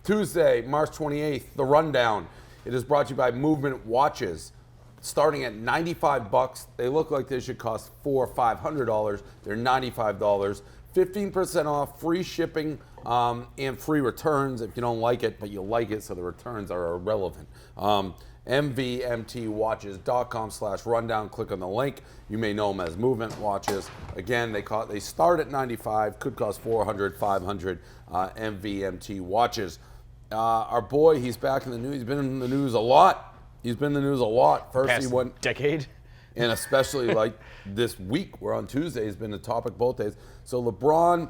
Tuesday, March 28th, the rundown. It is brought to you by Movement Watches. Starting at $95, they look like they should cost $400 or $500. They're $95. 15% off, free shipping, and free returns if you don't like it, but you like it, so the returns are irrelevant. MVMTwatches.com/rundown. Click on the link. You may know them as Movement Watches. Again, they start at $95, could cost $400, $500. MVMT Watches. Our boy, he's back in the news. He's been in the news a lot. First, Past he went decade. And especially like this week, we're on Tuesday, has been a topic both days. So LeBron,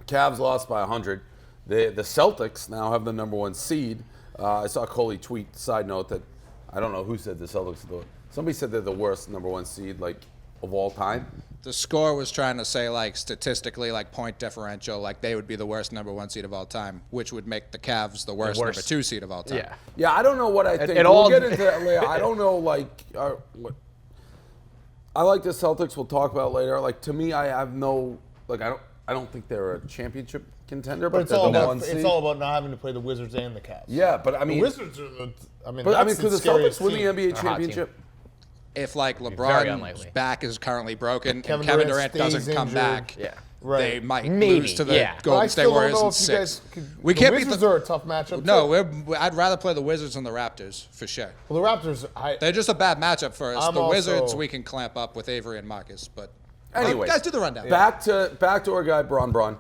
Cavs lost by 100. The Celtics now have the #1 seed. I saw Coley tweet, side note, that I don't know who said the Celtics. Somebody said they're the worst #1 seed like of all time. The score was trying to say, like, statistically, like, point differential, like, they would be the worst #1 seed of all time, which would make the Cavs the worst #2 seed of all time. Yeah, I don't know what I think. We'll get into that later. I don't know, like, what. I like the Celtics. We'll talk about it later. Like, to me, I have no, like, I don't think they're a championship contender, but it's they're all the about one seed. it's all about not having to play the Wizards and the Cavs. Yeah, but I mean, the Wizards are the. I mean, could that's the Celtics win the NBA hot championship? If, like, LeBron's back is currently broken and Kevin Durant doesn't come back, they might lose to the Golden State Warriors in 6. The Wizards are a tough matchup. No, I'd rather play the Wizards than the Raptors, for sure. Well, the Raptors, they're just a bad matchup for us. The Wizards, we can clamp up with Avery and Marcus, but anyway, guys, do the rundown. Back to our guy, Bron.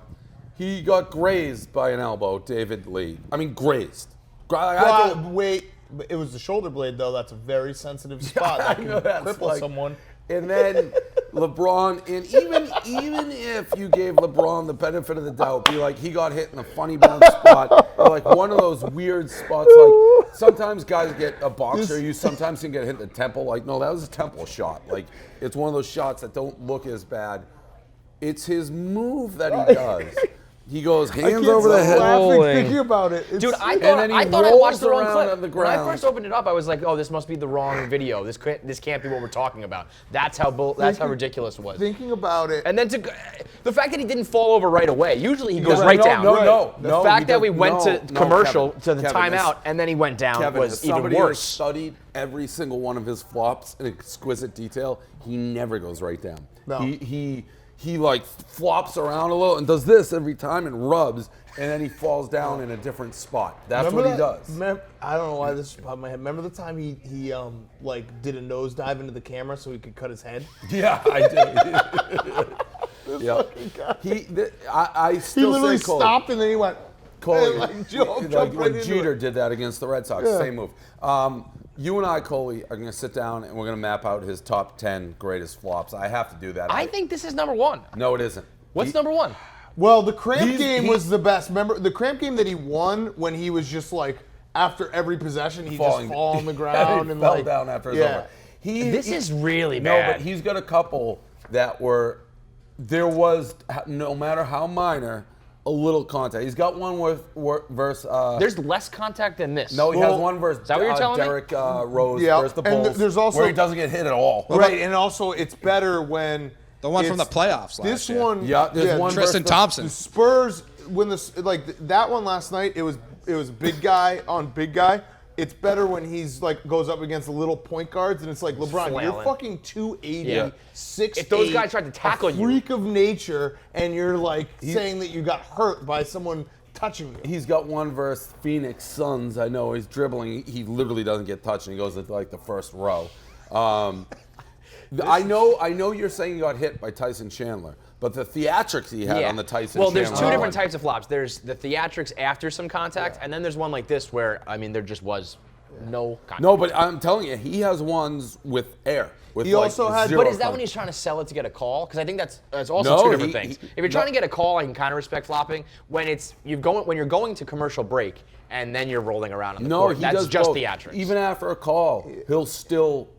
He got grazed by an elbow, David Lee. I mean, grazed. Wait. It was the shoulder blade, though. That's a very sensitive spot. That can cripple someone. And then LeBron, and even if you gave LeBron the benefit of the doubt, be like, he got hit in a funny bone spot, or like one of those weird spots. Like sometimes guys get a boxer, you sometimes can get hit in the temple. Like, no, that was a temple shot. Like, it's one of those shots that don't look as bad. It's his move that he does. He goes hands over the head. Thinking about it. Dude, I thought I watched the wrong clip. When I first opened it up, I was like, "Oh, this must be the wrong video. This can't be what we're talking about." That's how ridiculous it was. Thinking about it, and then the fact that he didn't fall over right away. Usually he goes right down. No. The fact that we went to commercial to the timeout and then he went down was even worse. Studied every single one of his flops in exquisite detail. He never goes right down. No. He like flops around a little and does this every time and rubs, and then he falls down in a different spot. That's what he does. I don't know why this is popping in my head. Remember the time he like did a nosedive into the camera so he could cut his head? Yeah, I did. Yeah. I still he literally say Cole. stopped and then he went. Coley, Jumped when right Jeter did that against the Red Sox, same move. You and I, Coley, are going to sit down and we're going to map out his top 10 greatest flops. I have to do that. I think this is #1. No, it isn't. What's #1? Well, the cramp game was the best. Remember the cramp game that he won when he was just like after every possession he just fall on the ground he and fell like down after his over. This is really bad. No, but he's got a couple that were there was no matter how minor. A little contact. He's got one versus. There's less contact than this. No, he has one versus Derrick Rose versus the Bulls, there's also, where he doesn't get hit at all. Right, and also it's better when the one from the playoffs last year. There's one Tristan Thompson. The Spurs when that one last night. It was big guy on big guy. It's better when he's like goes up against the little point guards, and it's like LeBron, you're fucking 280, 6'8". If those guys tried to tackle you, freak of nature, and you're like saying that you got hurt by someone touching you. He's got one versus Phoenix Suns. I know he's dribbling. He literally doesn't get touched, and he goes into like the first row. I know you're saying you got hit by Tyson Chandler. But the theatrics he had on the Tyson Chandler. Well, there's two different types of flops. There's the theatrics after some contact, and then there's one like this where, I mean, there just was no contact. No, but I'm telling you, he has ones with air. He also had. But is that when he's trying to sell it to get a call? Because I think that's also two different things. If you're trying to get a call, I can kind of respect flopping. When you're going to commercial break and then you're rolling around on the court, that's just theatrics. Even after a call, he'll still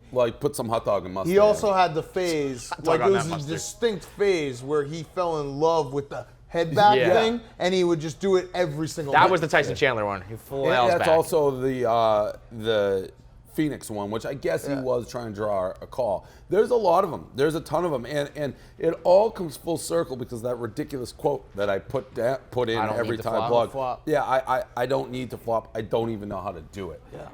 put some hot dog in mustard. He also had the phase, like it was a distinct phase where he fell in love with the head back thing, and he would just do it every single. That was the Tyson Chandler one. He flails back. That's also the Phoenix one, which I guess he was trying to draw a call. There's a lot of them. There's a ton of them, and it all comes full circle because that ridiculous quote that I put in every time blog. Yeah, I don't need to flop. I don't even know how to do it. Yeah.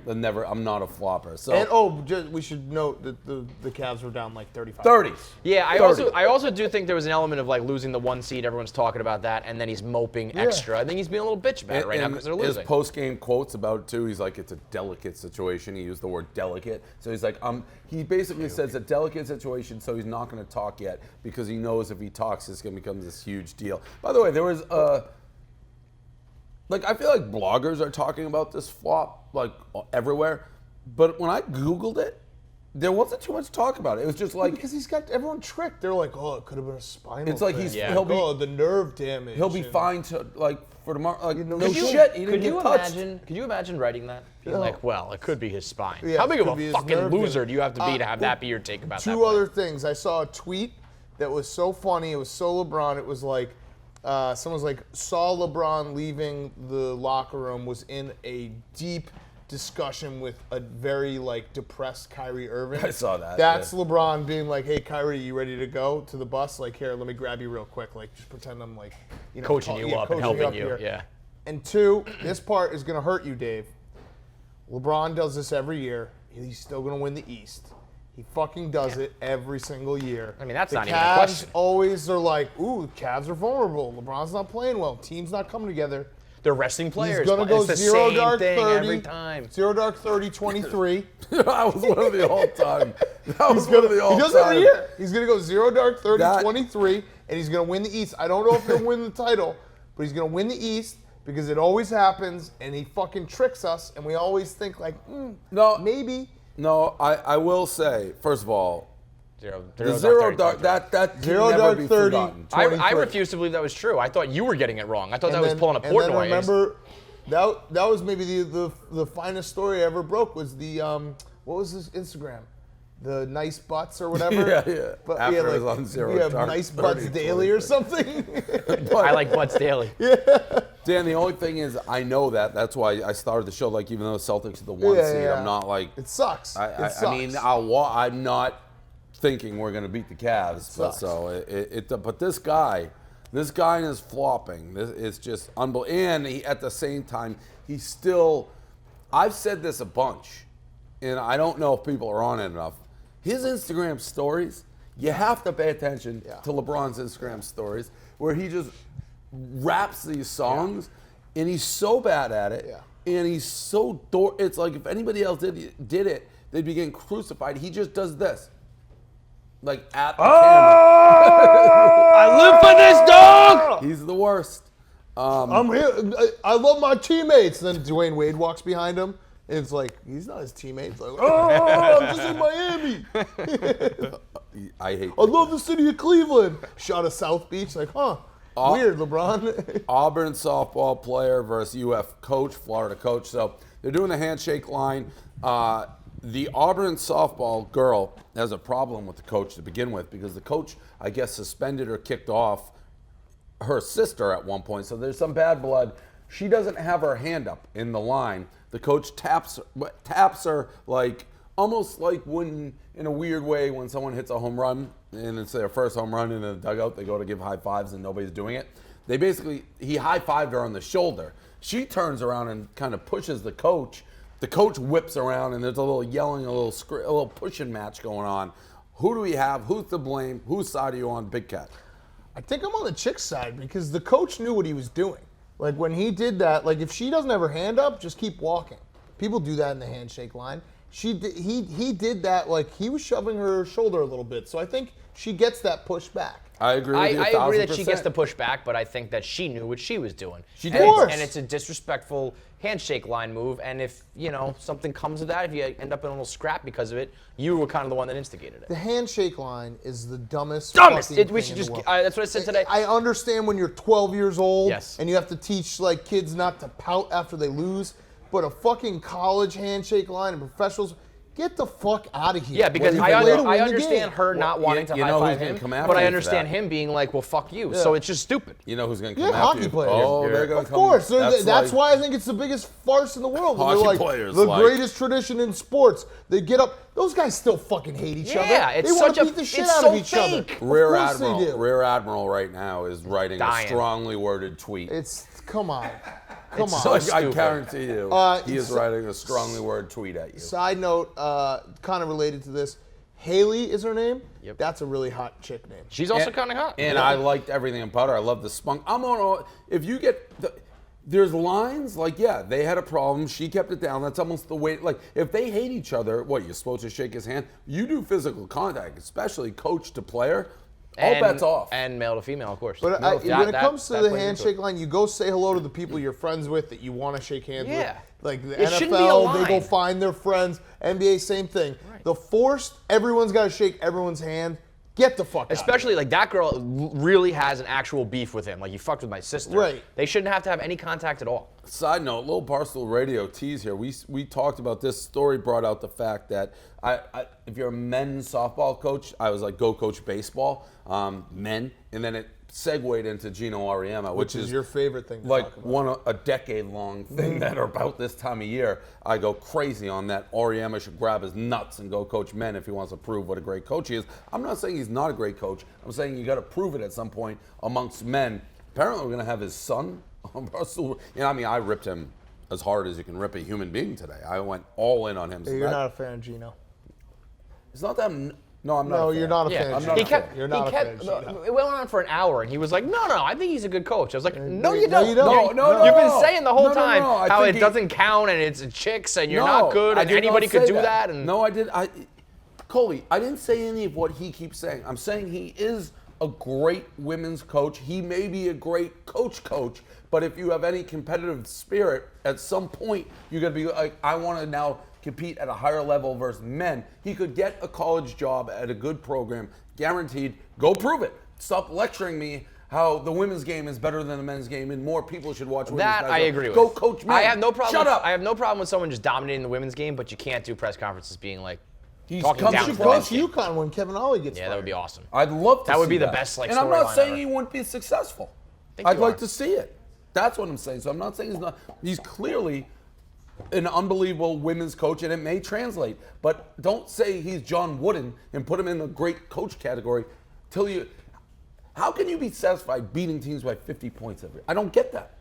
I'm not a flopper. So we should note that the Cavs were down like 35. 30. Yeah, I also do think there was an element of like losing the 1 seed. Everyone's talking about that, and then he's moping extra. I think he's being a little bitch about it right now because they're losing. His post-game quotes about it too. He's like, it's a delicate situation. He used the word delicate. So he's like, he basically says a delicate situation, so he's not going to talk yet because he knows if he talks, it's going to become this huge deal. By the way, there was I feel like bloggers are talking about this flop like everywhere, but when I Googled it, there wasn't too much talk about it. It was just like because he's got everyone tricked. They're like, oh, it could have been a spinal. It's like thing. he'll be the nerve damage. He'll be fine to for tomorrow. Like no shit, he didn't get touched. Could you imagine writing that? Being like, well, it could be his spine. Yeah, how big of a fucking loser do you have to be to have that be your take about that? Two other things. I saw a tweet that was so funny. It was so LeBron. It was like someone's like saw LeBron leaving the locker room, was in a deep discussion with a very like depressed Kyrie Irving. I saw that. That's LeBron being like, "Hey Kyrie, you ready to go to the bus? Like, here, let me grab you real quick. Like, just pretend I'm like, coaching you up and helping you." Here. Yeah. And two, this part is gonna hurt you, Dave. LeBron does this every year. He's still gonna win the East. He fucking does it every single year. I mean, that's not even a question. The Cavs always are like, ooh, the Cavs are vulnerable. LeBron's not playing well. Team's not coming together. They're resting players. He's going to go it's the 0 same dark thing 30. Every time. 0 dark 30, 23. That was one of the all-time. That was one of the all-time. He does it every year. He's going to go 0 dark 30, 23, and he's going to win the East. I don't know if he'll win the title, but he's going to win the East because it always happens, and he fucking tricks us, and we always think like, no, maybe. No, I will say, first of all, the 0 dark that 0 dark 30. I refuse to believe that was true. I thought you were getting it wrong. I thought that was pulling a Portnoy. And then remember, that was maybe the finest story I ever broke was the what was his Instagram? The nice butts or whatever. yeah. But, after it was on 0 dark nice butts 30, daily 23. Or something. I like butts daily. Yeah. Dan, the only thing is I know that. That's why I started the show. Like even though Celtics are the 1 seed, I'm not like it sucks. I mean, I'm not thinking we're going to beat the Cavs, but this guy is flopping. It's just unbelievable. And at the same time, he's still. I've said this a bunch, and I don't know if people are on it enough. His Instagram stories, you have to pay attention to LeBron's Instagram stories, where he just raps these songs, and he's so bad at it, and he's so it's like if anybody else did it, they'd be getting crucified. He just does this. Like at the camera. I live for this dog! He's the worst. I'm here. I love my teammates. Then Dwayne Wade walks behind him. And it's like, he's not his teammate. It's like, I'm just in Miami. I love the city of Cleveland. Shot of South Beach. Like, weird, LeBron. Auburn softball player versus UF coach, Florida coach. So they're doing the handshake line. The Auburn softball girl has a problem with the coach to begin with because the coach, I guess, suspended or kicked off her sister at one point. So there's some bad blood. She doesn't have her hand up in the line. The coach taps her like almost like when, in a weird way, when someone hits a home run and it's their first home run in a dugout, they go to give high fives and nobody's doing it. He high fived her on the shoulder. She turns around and kind of pushes the coach. The coach whips around, and there's a little yelling, a little pushing match going on. Who do we have? Who's to blame? Whose side are you on, Big Cat? I think I'm on the chick's side because the coach knew what he was doing. Like when he did that, like if she doesn't have her hand up, just keep walking. People do that in the handshake line. He did that, like he was shoving her shoulder a little bit. So I think she gets that push back. I agree with you 1,000%. I agree that she gets the push back, but I think that she knew what she was doing. She did. And it's a disrespectful handshake line move. And if, something comes of that, if you end up in a little scrap because of it, you were kind of the one that instigated it. The handshake line is the dumbest fucking thing we should in just. the world. That's what I said today. I understand when you're 12 years old and you have to teach like kids not to pout after they lose, but a fucking college handshake line and professionals, Get the fuck out of here. Yeah, because I understand her not wanting to high-five him, but I understand him being like, well, fuck you. Yeah. So it's just stupid. You know who's going to come after hockey you? Players. Oh, they're going to come. Of course. That's why I think it's the biggest farce in the world. Hockey they're like, players. The greatest tradition in sports. They get up. Those guys still fucking hate each other. Yeah, it's they want to beat the shit out of each other. Rear Admiral right now is writing a strongly worded tweet. Come on. Come on. I guarantee you, he is writing a strongly worded tweet at you. Side note, kind of related to this, Haley is her name. Yep. That's a really hot chick name. She's also kind of hot. And I liked everything about her. I love the spunk. If you get there's lines like, yeah, they had a problem. She kept it down. That's almost the way. Like, if they hate each other, what, you're supposed to shake his hand? You do physical contact, especially coach to player. All bets off. And male to female, of course. But when it comes to the handshake line, you go say hello to the people you're friends with that you want to shake hands with. Like the NFL, they go find their friends. NBA, same thing. Right. The forced, everyone's got to shake everyone's hand. Get the fuck out. Especially like that girl really has an actual beef with him. Like, you fucked with my sister. Right. They shouldn't have to have any contact at all. Side note, little Barstool Radio tease here. We talked about this story, brought out the fact that if you're a men's softball coach, I was like, go coach baseball, men, and then it segued into Geno Auriemma, which is your favorite thing to like talk about. a decade-long thing that are about this time of year. I go crazy on that. Auriemma should grab his nuts and go coach men if he wants to prove what a great coach he is. I'm not saying he's not a great coach. I'm saying you got to prove it at some point amongst men. Apparently, we're going to have his son on Barstool. I ripped him as hard as you can rip a human being today. I went all in on him. So you're not a fan of Geno. It's not that. No, I'm not. No, you're not a fan. You're not a fan. It went on for an hour, and he was like, "No, I think he's a good coach." I was like, "No, you don't. No. You've been saying the whole time how it doesn't count, and it's chicks, and you're not good, and anybody could do that." And no, I did. Coley, I didn't say any of what he keeps saying. I'm saying he is a great women's coach. He may be a great coach, but if you have any competitive spirit, at some point you're gonna be like, I want to now compete at a higher level versus men. He could get a college job at a good program, guaranteed. Go prove it. Stop lecturing me how the women's game is better than the men's game and more people should watch women's basketball. That I agree with. Go coach men. I have no problem. Shut up. I have no problem with someone just dominating the women's game, but you can't do press conferences being like, he's talking down to UConn when Kevin Ollie gets fired. That would be awesome. I'd love to see that. Would be the best And I'm not saying he wouldn't be successful. I'd like to see it. That's what I'm saying. So I'm not saying he's not. He's clearly an unbelievable women's coach, and it may translate. But don't say he's John Wooden and put him in the great coach category till you. How can you be satisfied beating teams by 50 points every? I don't get that.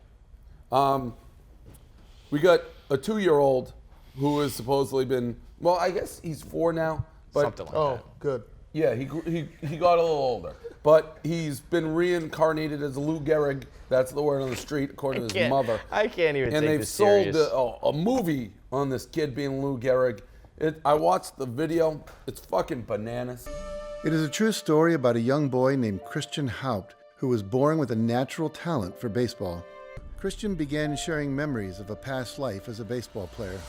We got a 2-year-old who has supposedly been. Well, I guess he's 4 now. But, something like that. Oh, good. Yeah, he got a little older. But he's been reincarnated as Lou Gehrig. That's the word on the street, according to his mother. I can't even take this serious. And they've sold a movie on this kid being Lou Gehrig. I watched the video. It's fucking bananas. It is a true story about a young boy named Christian Haupt who was born with a natural talent for baseball. Christian began sharing memories of a past life as a baseball player.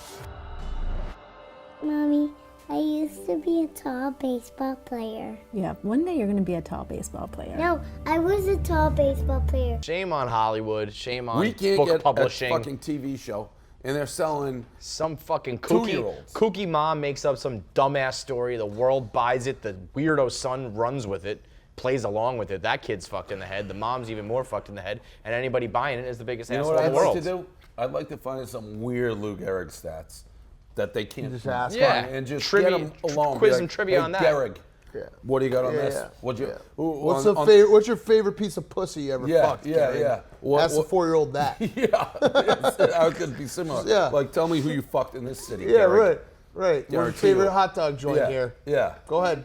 Mommy, I used to be a tall baseball player. Yeah, one day you're going to be a tall baseball player. No, I was a tall baseball player. Shame on Hollywood. Shame on we can't book get publishing. A fucking TV show, and they're selling some fucking kooky mom makes up some dumbass story. The world buys it. The weirdo son runs with it, plays along with it. That kid's fucked in the head. The mom's even more fucked in the head. And anybody buying it is the biggest asshole in the world. Like to do? I'd like to find some weird Lou Gehrig stats that they can't just ask and just get them along. Quiz and trivia on that. Gehrig, what do you got on this? What's your favorite piece of pussy you ever fucked? Yeah. Ask the 4-year-old that. I was gonna be similar. Yeah. Like, tell me who you fucked in this city. Yeah, Gehrig. right. What's your favorite hot dog joint here? Yeah. Go ahead.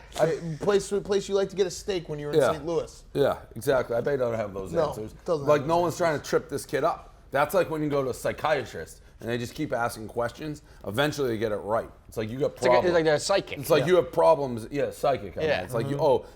Place you like to get a steak when you were in St. Louis. Yeah, exactly. I bet I don't have those answers. Like, no one's trying to trip this kid up. That's like when you go to a psychiatrist and they just keep asking questions. Eventually, they get it right. It's like you got problems. It's like they're psychic. It's like you have problems. Yeah, psychic. It's like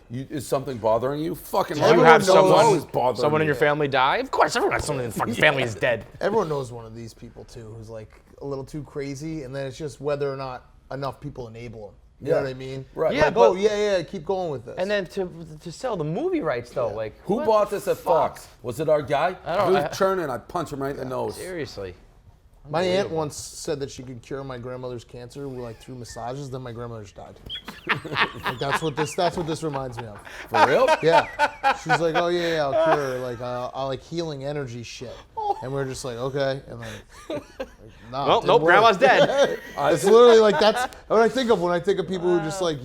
is something bothering you? Fucking. Did you have someone in your family die? Of course, everyone has someone in the fucking family is dead. Everyone knows one of these people too, who's like a little too crazy, and then it's just whether or not enough people enable him. You know what I mean? Right. Yeah, like, keep going with this. And then to sell the movie rights though, like who bought this at Fox? Was it our guy? I don't know. He was churning. I punch him right in the nose. Seriously. My aunt once said that she could cure my grandmother's cancer like through massages. Then my grandmother's died. Like that's what this reminds me of. For real? Yeah. She's like, oh yeah, I'll cure her. Like I like healing energy shit. And we're just like, okay. And like nah. Well, nope, grandma's dead. It's literally like that's what I think of when I think of people who just like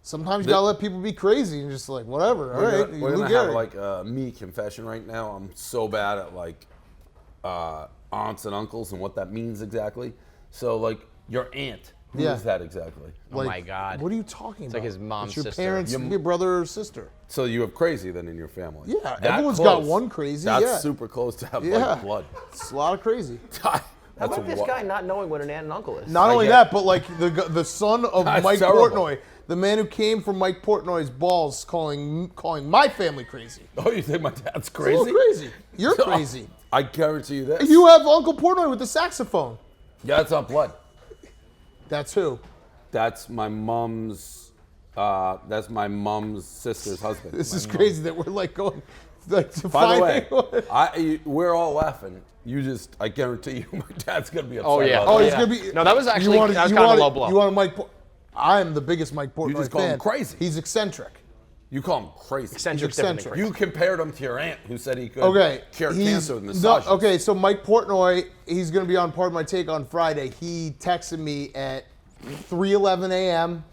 sometimes you gotta let people be crazy and just like whatever. All right. We're gonna have like me confession right now. I'm so bad at like aunts and uncles and what that means exactly. So like your aunt, who is that exactly? Oh my God. What are you talking about? It's like his mom's your sister. Parents, your brother or sister. So you have crazy then in your family? Yeah, That everyone's close. got one crazy. That's super close to have like blood. It's a lot of crazy. How about this guy not knowing what an aunt and uncle is? Not only that, but like the son of Mike terrible. Portnoy, the man who came from Mike Portnoy's balls, calling my family crazy. Oh, you think my dad's It's a crazy? little crazy. You're crazy. I guarantee you this. You have Uncle Portnoy with the saxophone. Yeah, that's not blood. That's who? That's my mom's. That's my mom's sister's husband. This is crazy that we're like going like to By the finding way, we're all laughing. I guarantee you, my dad's gonna be upset. Oh yeah. about he's that. gonna be. No, that was actually that was kind of a low blow. You want Mike? I am the biggest Mike Portnoy You just call him fan. crazy. He's eccentric. You call him crazy. Eccentric, He's different than eccentric. crazy. You compared him to your aunt, who said he could cure cancer with massages. Okay, so Mike Portnoy, he's going to be on Part of My Take on Friday. He texted me at 3:11 a.m.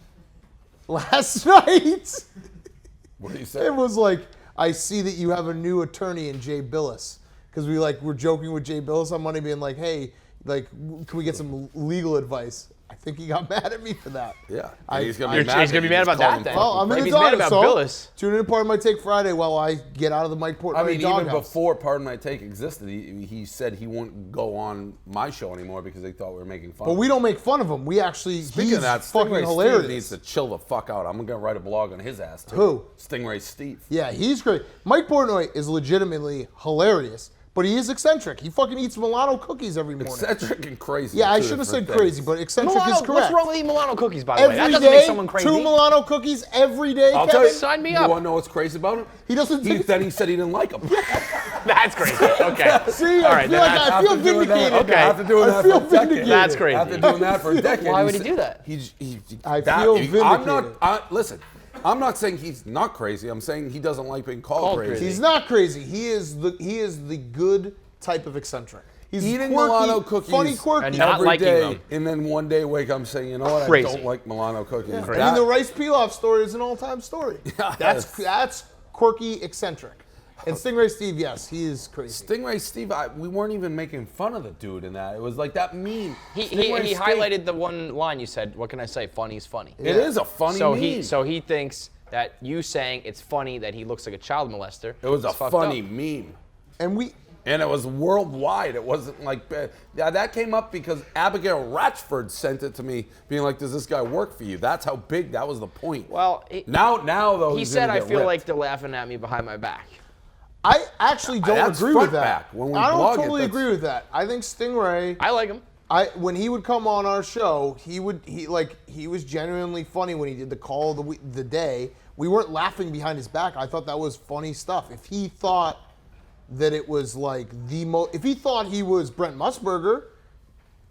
last night. What did he say? It was like, I see that you have a new attorney in Jay Billis. Because we're joking with Jay Billis on Monday, being like, hey, like, can we get some legal advice? I think he got mad at me for that. Yeah. He's gonna He's gonna be mad about that then. Well, I'm If in the he's mad dog, about so Billis. tune in to Part of My Take Friday while I get out of the Mike Portnoy I mean, doghouse. even before Pardon My Take existed, he said he wouldn't go on my show anymore because they thought we were making fun But of we him. don't make fun of him. We actually, Speaking he's of that, fucking Stingray hilarious. Steve needs to chill the fuck out. I'm gonna write a blog on his ass too. Who? Stingray Steve. Yeah, he's great. Mike Portnoy is legitimately hilarious, but he is eccentric. He fucking eats Milano cookies every morning. Eccentric and crazy. Yeah, are I two should have said different crazy, things. but eccentric Milano, is correct. what's wrong with eating Milano cookies, by the way? That Every doesn't make day, someone crazy. 2 Milano cookies every day, I'll Kevin. tell you. Sign me You up. want to know what's crazy about him? He doesn't think Then he said he didn't like him. That's crazy. Okay. See, All I right, feel then like I After feel doing that- vindicated. Okay. After doing I that feel for a decade. vindicated. That's crazy. After doing that for a decade. Why would he do that? Listen, I'm not saying he's not crazy. I'm saying he doesn't like being called crazy. He's not crazy. He is the good type of eccentric. He's Eating quirky, Milano cookies funny, quirky. And not every liking day, them. and then one day wake up and say, you know what, Crazy. I don't like Milano cookies. I mean, the rice pilaf story is an all-time story. That's quirky, eccentric. And Stingray Steve, yes, he is crazy. Stingray Steve, we weren't even making fun of the dude in that. It was like that meme. He Stingray Steve. highlighted the one line you said. What can I say? Funny's funny. It is a funny meme. So he thinks that you saying it's funny that he looks like a child molester. It was a is fucked funny up. meme. And it was worldwide. It wasn't like, that came up because Abigail Ratchford sent it to me, being like, does this guy work for you? That's how big, that was the point. Well, now though, he he's said, gonna I get feel ripped. like they're laughing at me behind my back. I actually don't That's agree with front that. back. When we I don't blog it, totally that's- agree with that. I think Stingray. I like him. When he would come on our show, he was genuinely funny when he did the call of the day. We weren't laughing behind his back. I thought that was funny stuff. If he thought that it was like if he thought he was Brent Musburger,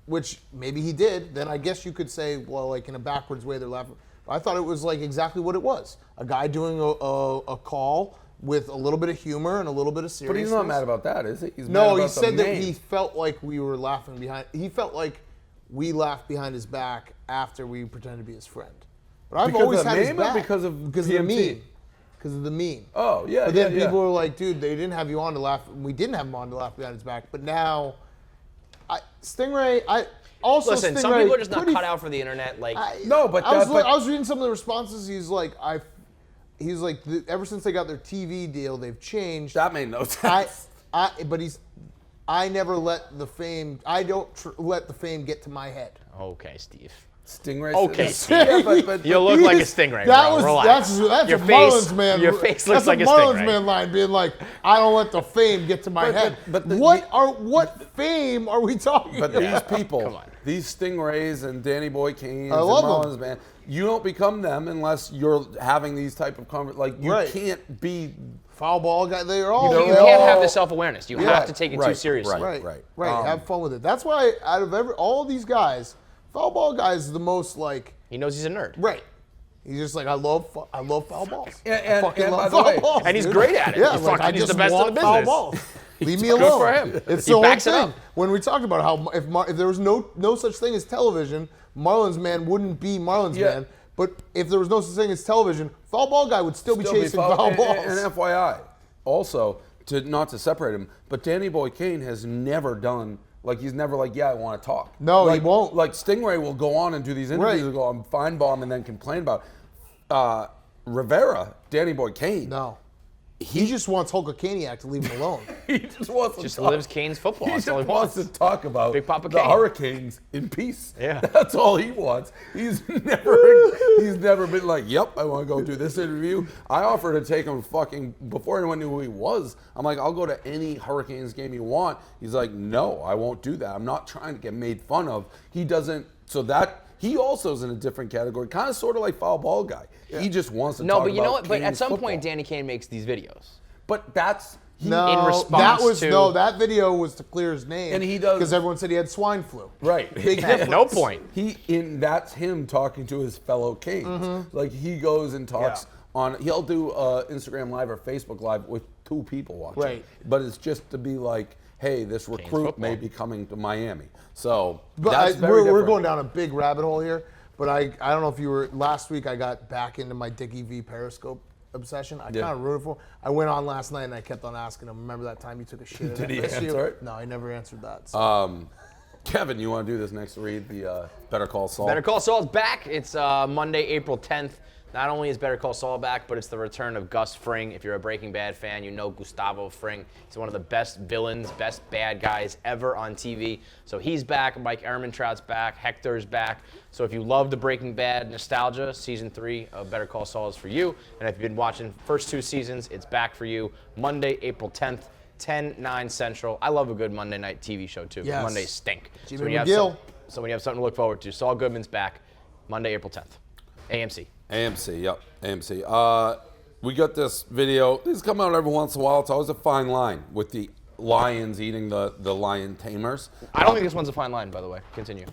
which maybe he did, then I guess you could say, well, like in a backwards way, they're laughing. I thought it was like exactly what it was. A guy doing a call with a little bit of humor and a little bit of seriousness. But he's not mad about that, is he? He's mad No, about he said the that name. he felt like we were laughing behind. He felt like we laughed behind his back after we pretended to be his friend. But I've Because always of the had his name or back because of the PMT? meme. Because of the meme. Oh, yeah, But then yeah. people were like, dude, they didn't have you on to laugh. We didn't have him on to laugh behind his back. But now, Stingray, Listen, some Stingray, people are just not pretty- cut out for the internet. Like, No, but I was reading some of the responses. He's like, ever since they got their TV deal, they've changed. that made no sense. I never let the fame. I don't let the fame get to my head. okay, Steve. Stingray. Okay, Steve. Yeah, but You look like a stingray, That bro. was Relax. that's your a face, Marlins man. Your face looks like a That's a Marlins stingray. man line, being like, "I don't let the fame get to my head." What fame are we talking But about? these people, Come on. these Stingrays and Danny Boy Canes I and love Marlins, them. man, you don't become them unless you're having these type of conversations. Like, you Right. can't be foul ball guy. They're all. You can't have the self-awareness. You have to take it too seriously. Right. Have fun with it. That's why out of all these guys, foul ball guy is the most like. He knows he's a nerd. Right. He's just like, I love foul balls. And I fucking love by the way, foul balls. And he's great at it. Yeah, He's the best in the business. Foul balls. Leave me alone. Good for him. It's He the whole backs it thing. up. When we talked about how if there was no such thing as television, Marlins Man wouldn't be Marlins Man. But if there was no such thing as television, foul ball guy would still be chasing foul balls. And FYI, also, not to separate him, but Danny Boy Kane has never done, like he's never like, I want to talk. No, like, he won't. Like Stingray will go on and do these interviews and go, I'm fine bomb, and then complain about Rivera, Danny Boy Kane. No. He just wants Hulkacaniac to leave him alone. He just wants to talk. Lives Kane's football. He just wants to talk about Big Papa the Kane. Hurricanes in peace. Yeah. That's all he wants. He's never been like, yep, I want to go do this interview. I offered to take him before anyone knew who he was. I'm like, I'll go to any Hurricanes game you want. He's like, no, I won't do that. I'm not trying to get made fun of. He doesn't, he also is in a different category, kind of sort of like foul ball guy. Yeah. He just wants to talk about but you know what? But at some football. point, Danny Kane makes these videos. But that's in response to that video was to clear his name, and he does because everyone said he had swine flu. Right, Big at no point. That's him talking to his fellow Canes. Mm-hmm. Like he goes and talks on. He'll do Instagram Live or Facebook Live with 2 people watching. Right, but it's just to be like, hey, this recruit may be coming to Miami. So but we're going down a big rabbit hole here. But I don't know if you were last week. I got back into my Dickie V Periscope obsession. I kind of rooted for him. I went on last night and I kept on asking him, remember that time you took a shit? Did he answer it? No, he never answered that. So. Kevin, you want to do this next read, the Better Call Saul? Better Call Saul is back. It's Monday, April 10th. Not only is Better Call Saul back, but it's the return of Gus Fring. If you're a Breaking Bad fan, you know Gustavo Fring. He's one of the best villains, best bad guys ever on TV. So he's back. Mike Ehrmantraut's back. Hector's back. So if you love the Breaking Bad nostalgia, season 3 of Better Call Saul is for you. And if you've been watching first 2 seasons, it's back for you. Monday, April 10th, 9 Central. I love a good Monday night TV show too. Yes. Mondays stink. So when you have something to look forward to, Saul Goodman's back. Monday, April 10th. AMC. AMC, yep, AMC. We got this video. These come out every once in a while. It's always a fine line with the lions eating the lion tamers. I don't think this one's a fine line, by the way. Continue.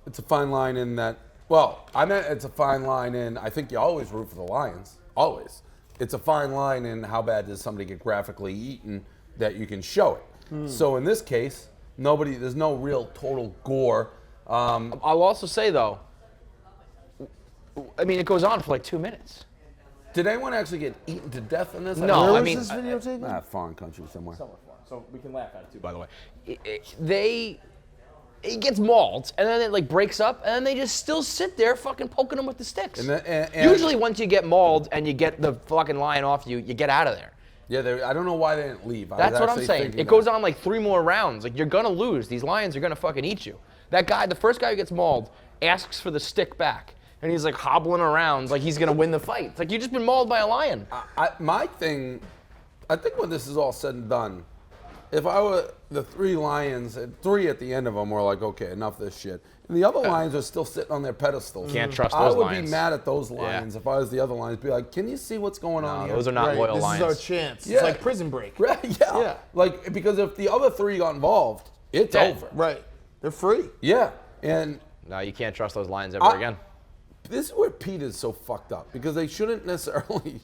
It's a fine line in that, I meant it's a fine line in, I think you always root for the lions, always. It's a fine line in how bad does somebody get graphically eaten that you can show it. So in this case, there's no real total gore. I'll also say though, I mean, it goes on for like 2 minutes. Did anyone actually get eaten to death in this? No, Where I was mean, this video taken? Foreign country somewhere. So we can laugh at it too, by the way. It gets mauled, and then it like breaks up, and then they just still sit there fucking poking them with the sticks. And usually once you get mauled and you get the fucking lion off you, you get out of there. Yeah, I don't know why they didn't leave. That's what I'm saying. It goes on like 3 more rounds. Like, you're gonna lose. These lions are gonna fucking eat you. That guy, the first guy who gets mauled, asks for the stick back. And he's like hobbling around like he's gonna win the fight. It's like, you've just been mauled by a lion. My thing, I think when this is all said and done, if I were the 3 lions, 3 at the end of them were like, okay, enough of this shit. And the other lions are still sitting on their pedestals. Can't trust those lions. I would be mad at those lions if I was the other lions. Be like, can you see what's going on here? Those are not loyal lions. This is our chance. It's like Prison Break. Right, yeah. Like, because if the other 3 got involved, it's over. Right. They're free. Yeah. And no, you can't trust those lions ever again. This is where Pete is so fucked up, because they shouldn't necessarily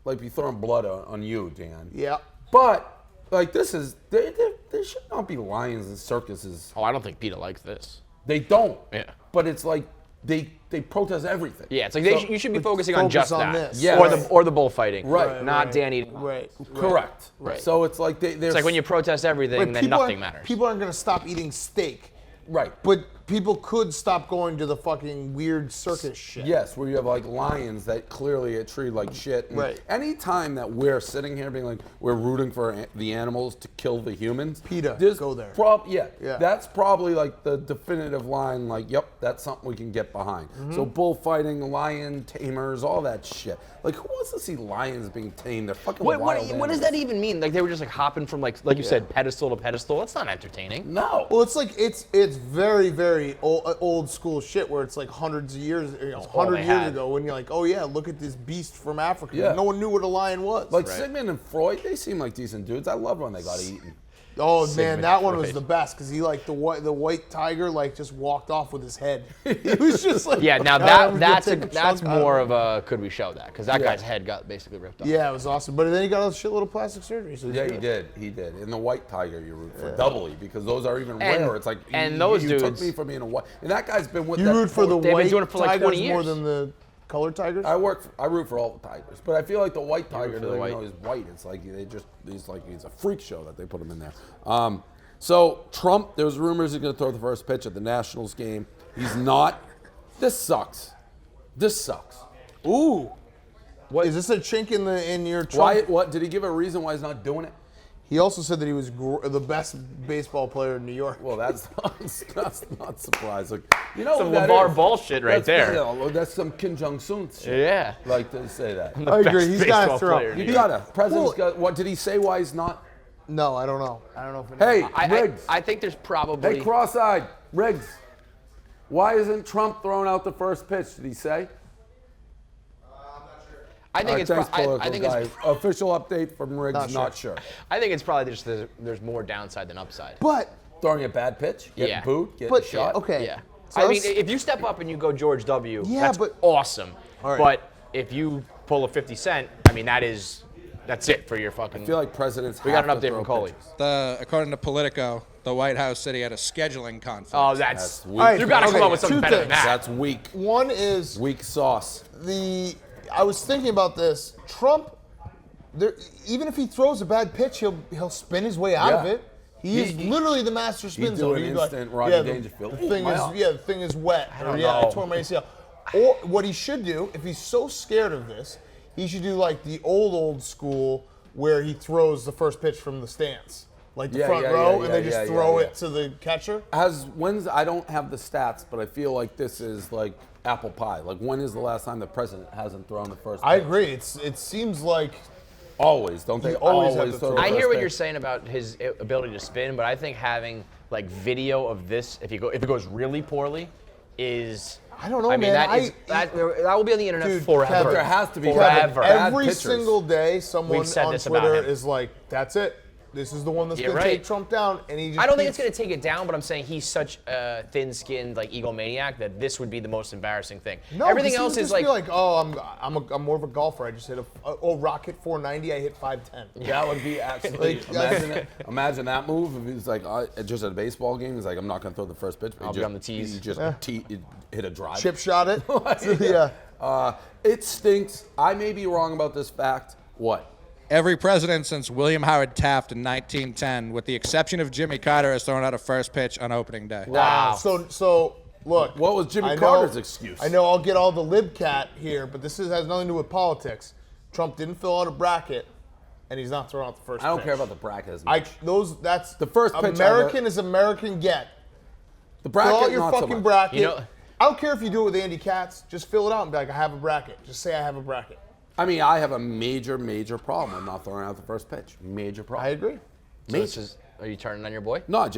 like be throwing blood on you, Dan. Yeah. But like there should not be lions in circuses. Oh, I don't think PETA likes this. They don't. Yeah. But it's like they protest everything. Yeah, it's like you should be focusing on just that. This. Yeah. Or the bullfighting. Right. Not Dan eating. Right. Correct. Right. So it's like it's like when you protest everything, then nothing matters. People aren't going to stop eating steak. Right. But people could stop going to the fucking weird circus shit. Yes, where you have like lions that clearly get treated like shit. And right. Any time that we're sitting here being like, we're rooting for the animals to kill the humans. PETA, go there. Yeah. That's probably like the definitive line, like, yep, that's something we can get behind. So bullfighting, lion tamers, all that shit. Like, who wants to see lions being tamed? They're fucking wild what animals. does that even mean? Like, they were just like hopping from like you said, pedestal to pedestal? That's not entertaining. No. Well, it's like, it's very, very very old school shit where it's like hundreds of years, 100 years ago when you're like, oh yeah, look at this beast from Africa. Yeah. No one knew what a lion was. Like Sigmund and Freud, they seem like decent dudes. I love when they got eaten. Oh man, that one was the best because he like the white tiger like just walked off with his head. It was just like now that's more of a could we show that because that guy's head got basically ripped off. Yeah, it was awesome. But then he got a shitload of plastic surgery. So he did. In the white tiger, you root for doubly because those are even rare. It's like those you dudes took me from being a white, and that guy's been with. You root for the white like tigers more than the colored tigers? I root for all the tigers, but I feel like the white tiger, even though he's white, it's like he's a freak show that they put him in there. So Trump, there's rumors he's going to throw the first pitch at the Nationals game. He's not. This sucks. Ooh. What is this a chink in your Trump? Why? What did he give a reason why he's not doing it? He also said that he was the best baseball player in New York. Well, that's not surprising. Some LeVar Ball shit there. That's some Kim Jong-un shit. Yeah. Like to say that. I agree. He's got to throw. You got to. President's got. What did he say? Why he's not? No, I don't know. Hey, Riggs. I think there's probably. Hey, cross-eyed Riggs. Why isn't Trump throwing out the first pitch? Did he say? I'm not sure. I think it's official update from Riggs. Not sure. I think it's probably just there's more downside than upside. But throwing a bad pitch, getting booed, getting shot. Okay. Yeah. So I mean, if you step up and you go George W. That's awesome. Right. But if you pull a 50 Cent, I mean that's it for your fucking. I feel like presidents. We got an update from Coley. According to Politico, the White House said he had a scheduling conflict. Oh, that's weak. Right, you got to come up with something better than that. That's weak. One is weak sauce. I was thinking about this. Trump, even if he throws a bad pitch, he'll spin his way out of it. He's literally the master spin zone. He's instant Rodney Dangerfield. The thing is wet. I don't know. I tore my ACL. Or what he should do, if he's so scared of this, he should do like the old school where he throws the first pitch from the stance. Like the front row, and they just throw it to the catcher? I don't have the stats, but I feel like this is like apple pie. Like, when is the last time the president hasn't thrown the first pitch? I agree. It seems like... Always. Don't they always throw the first pitch? I hear what you're saying about his ability to spin, but I think having like video of this, if it goes really poorly, is... I don't know, man. That will be on the internet forever. Kevin, there has to be forever. Every single day, someone on Twitter is like, "That's it. This is the one that's going to take Trump down." And he. I don't think it's going to take it down, but I'm saying he's such a thin-skinned, like egomaniac that this would be the most embarrassing thing. No, everything else is like, I'm more of a golfer. I just hit a rocket 490. I hit 510. That would be actually imagine that move if he's like just at a baseball game. He's like, I'm not going to throw the first pitch. I'll be on the tees. You just hit a drive. Chip shot it. It stinks. I may be wrong about this fact. What? Every president since William Howard Taft in 1910, with the exception of Jimmy Carter, has thrown out a first pitch on opening day. Wow. So look. What was Jimmy Carter's excuse? I know I'll get all the lib cat here, but this has nothing to do with politics. Trump didn't fill out a bracket, and he's not throwing out the first pitch. I don't care about the bracket as much. That's the first pitch. American is American get. The bracket, fill out your fucking bracket. I don't care if you do it with Andy Katz. Just fill it out and be like, I have a bracket. Just say I have a bracket. I mean, I have a major problem with not throwing out the first pitch. Major problem. I agree. Are you turning on your boy? No, I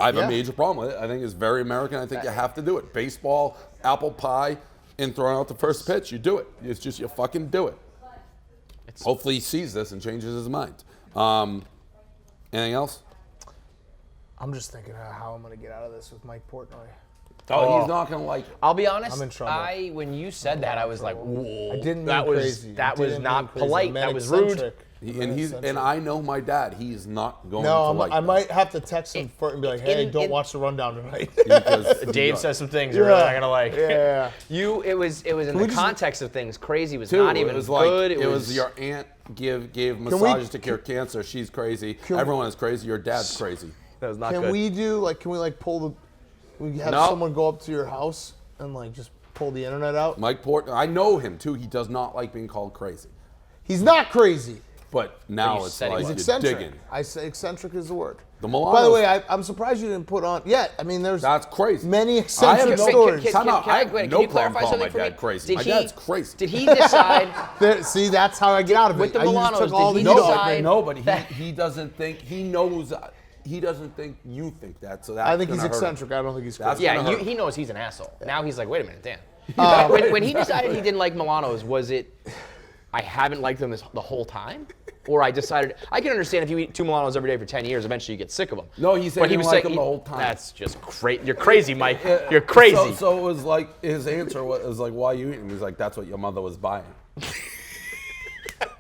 have a major problem with it. I think it's very American. I think you have to do it. Baseball, apple pie, and throwing out the first pitch. You do it. It's just you fucking do it. Hopefully he sees this and changes his mind. Anything else? I'm just thinking how I'm going to get out of this with Mike Portnoy. Oh, he's not gonna like it. I'll be honest. I'm in trouble. When you said that, I was like, "Whoa!" I didn't mean crazy. That was not polite. That was rude. And I know my dad. He's not going to like that. I might have to text him and be like, "Hey, don't watch the rundown tonight." Dave says some things you're really not gonna like. Yeah. It was in the context of things. Crazy was not even good. It was your aunt gave massages to cure cancer. She's crazy. Everyone is crazy. Your dad's crazy. That was not good. Can we pull the? We have someone go up to your house and just pull the internet out. Mike Portnoy, I know him too. He does not like being called crazy. He's not crazy. But now it's like he's you're eccentric. digging. I say eccentric is the word. The Milanos. By the way, I'm surprised you didn't put on. Yeah, I mean, that's crazy. Many eccentric stories. Can you clarify something for me? Crazy. My dad's crazy. Did he decide? See, that's how I get out of it. With the Milanos, but he doesn't think he knows. he doesn't think you think that. So that's I think he's eccentric. I don't think he's crazy. Yeah, he knows he's an asshole. Now he's like, wait a minute, damn. When he decided he didn't like Milanos, was it, I haven't liked them the whole time? Or I decided, I can understand if you eat 2 Milanos every day for 10 years, eventually you get sick of them. No, he said he didn't like them the whole time. That's just crazy. You're crazy, Mike. You're crazy. So it was like, his answer was like, why are you eating? He's like, that's what your mother was buying.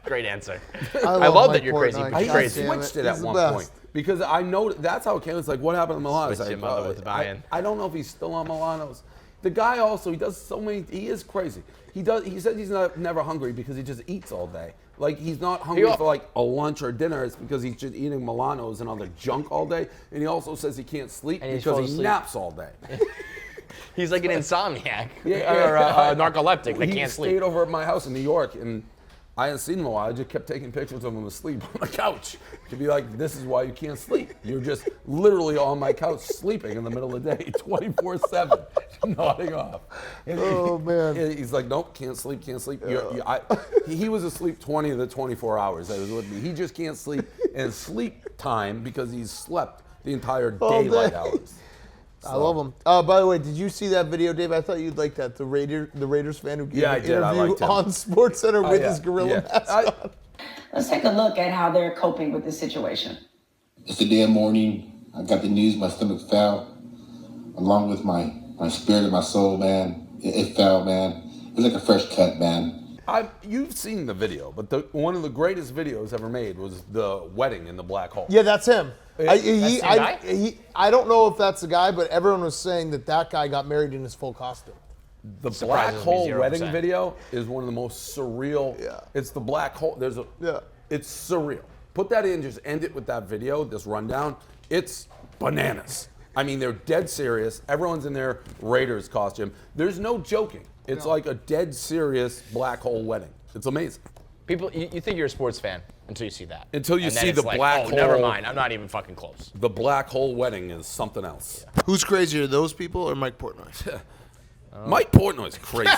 Great answer. I love that you're crazy. I switched it at one point. Because I know that's how it came. It's like, what happened to Milanos? Switched your mother with the buy-in. I don't know if he's still on Milanos. The guy also, he does so many, he is crazy. He said he's never hungry because he just eats all day. Like, he's not hungry for like a lunch or dinner. It's because he's just eating Milanos and other junk all day. And he also says he can't sleep because he naps all day. He's like an insomniac or a narcoleptic that can't sleep. He stayed over at my house in New York, and I hadn't seen him in a while. I just kept taking pictures of him asleep on the couch to be like, this is why you can't sleep. You're just literally on my couch sleeping in the middle of the day, 24/7, nodding off. And man. He's like, nope, can't sleep, can't sleep. He was asleep 20 of the 24 hours that he was with me. He just can't sleep in sleep time because he's slept the entire daylight hours. So. I love him. By the way, did you see that video, Dave? I thought you'd like that. The Raiders fan who gave an interview on SportsCenter with his gorilla mask on. Let's take a look at how they're coping with this situation. Yesterday morning, I got the news my stomach fell, along with my spirit and my soul, man. It fell, man. It was like a fresh cut, man. You've seen the video, but one of the greatest videos ever made was the wedding in the black hole. Yeah, that's him. I don't know if that's the guy, but everyone was saying that guy got married in his full costume. The black hole wedding video is one of the most surreal. Yeah. It's the black hole. It's surreal. Put that in, just end it with that video, this rundown. It's bananas. I mean, they're dead serious. Everyone's in their Raiders costume. There's no joking. It's like a dead serious black hole wedding. It's amazing. People, you think you're a sports fan until you see that. Until you see the black hole. Never mind. I'm not even fucking close. The black hole wedding is something else. Yeah. Who's crazier, those people or Mike Portnoy? Mike Portnoy's crazy.